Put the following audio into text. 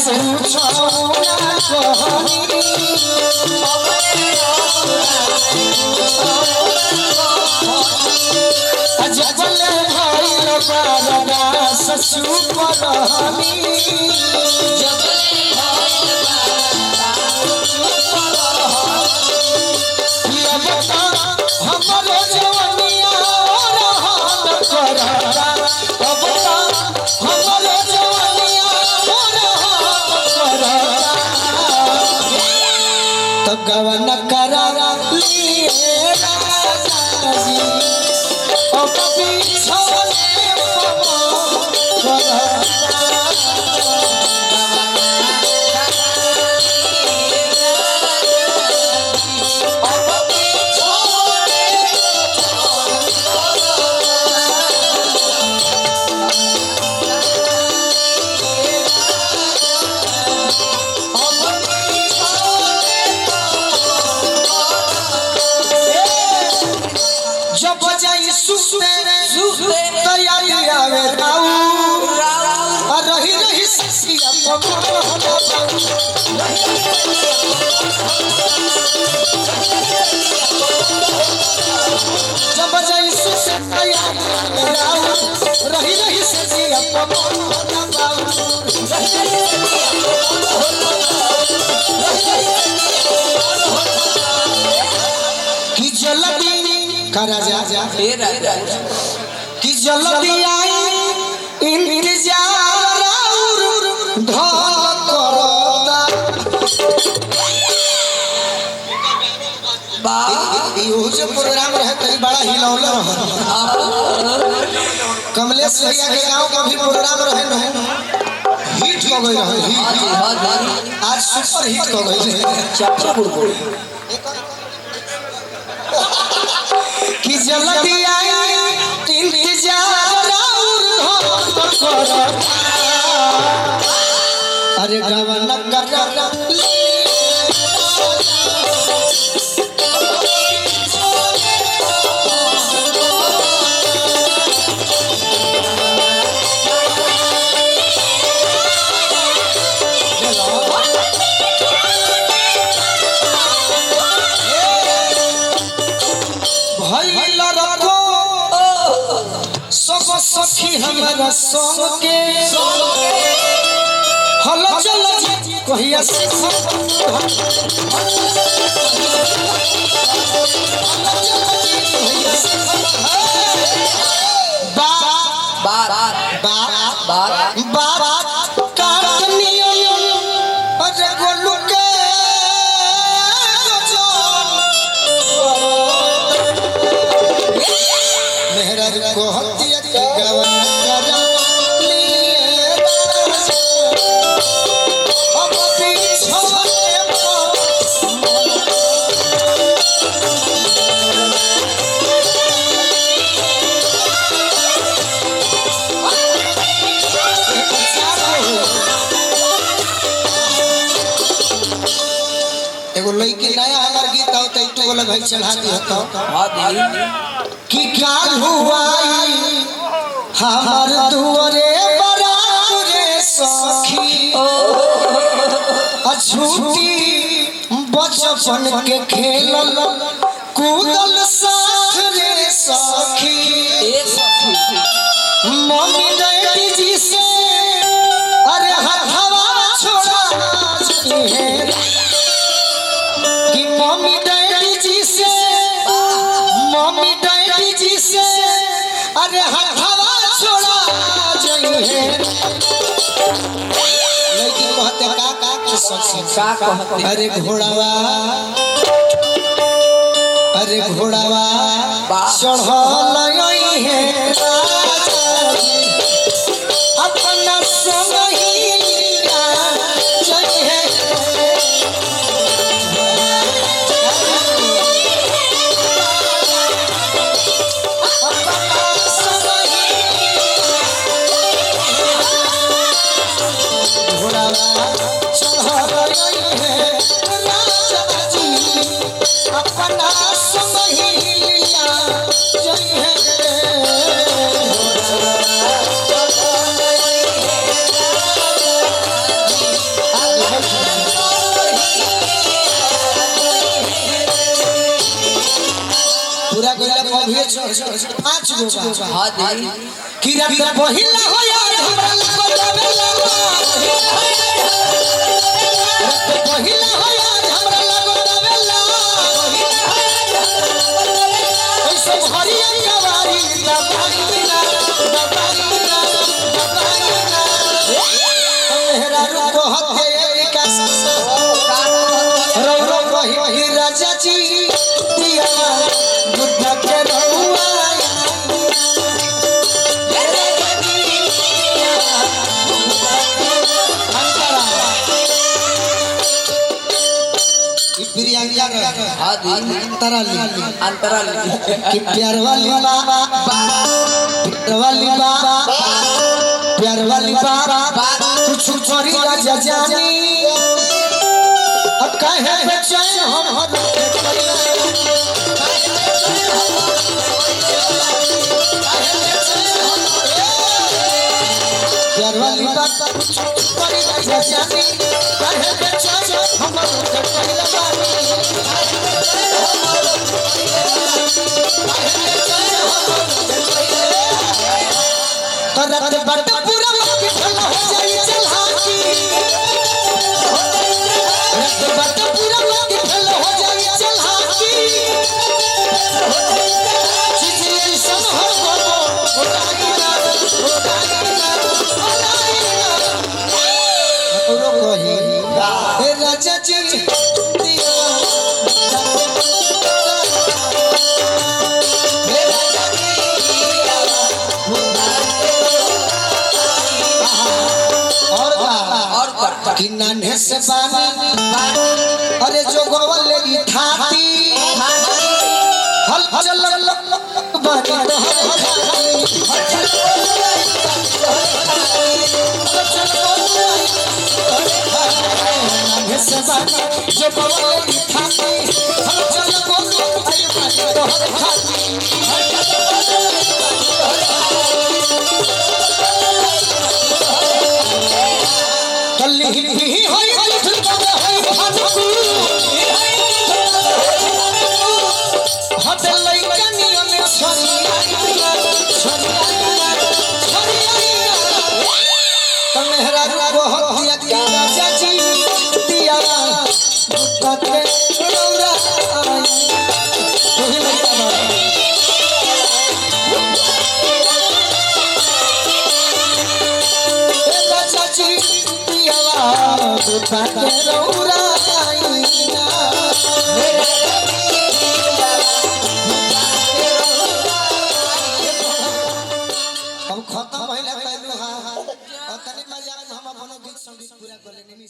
से पूछो ना कहनी अजबल भइल बारदास सुपरहनी हमरो जवनिया रहत करता अब हमरो जवनिया रहत करता तो गवन करा लिए राजा जी अब बिछोने करता जब जाई सुते तैयारी आवे राऊ रही रही सिया जब जाई सुते तैयारी आवे राऊ रही रही सिया कि जल्दी करा जा कि जल्दी आई इंतजार और धन करदा बा यो जो प्रोग्राम रहे कई बड़ा हिलौला कमलेश भैया के गांव का भी प्रोग्राम रहे न हिट हो गई रहे आज सुपर हिट हो गई चाचा बुड़बुड़ कि जल्दी आई इंतजार और धन करदा अरे गवन कर भइल रखो सब सखी हमारा संग के हल चल कहिया से बात काटनियो अरे गोलू के मेहरा को हत्या की गवन करा लिए अब बिछोने एगो लड़की नया हमार गीत आओ तो इटो वाला भाई चढ़ा दिया तो कि काल हुआ हमार दुआरे बराबरे सखी अछूटी बचपन के खेलल कूदल साथ रे सखी मम्मी डैडी जी से अरे हवा छोड़ा है कि मम्मी डैडी जी से अरे हवा छोड़ा जाई है लड़की कहते का कहते अरे घोड़ावा चढ़ल है अपना संग ही जाई है अपना समहिलिया जय है पांच गो हां दी कि रात पहिला हो यार हमरा लगो जावेला रात पहिला हो यार हमरा लगो जावेला ऐसे हरिया कवारी दबाइना मेहरा रुको हते विकास रो रो कहि राजा जी दिया बुद्ध के रहुआ प्रियंका हां दी अंतराल कि प्यार वाली बाबा प्यार वाली बाबा कुछ छोरी राजा जानी अब काहे बेचैन हम प्यार वाली बाबा कुछ छोरी राजा जानी काहे बेचैन हम रत बट पूरा के भला हो जाई चलहाकी रत बट पूरा के भला हो जाई चलहाकी चिचिल सन हो ओटाईना ओरो कही हे राजा जी कि नन्हे से बानी अरे जो गोवल की थाती हल चल बानी नन्हे से बानी जो गोवल की थाती हल चल कल्ली ही होई हट लइकनिया में मेहरा को हथिया की राजा जी दिया बुद्ध के रौरा तोही लइका राजा जी दिया बुद्ध के रौरा खत्म भइले कहलु हां और तनी मजाक हम अपन गीत संगीत पूरा कर लेनी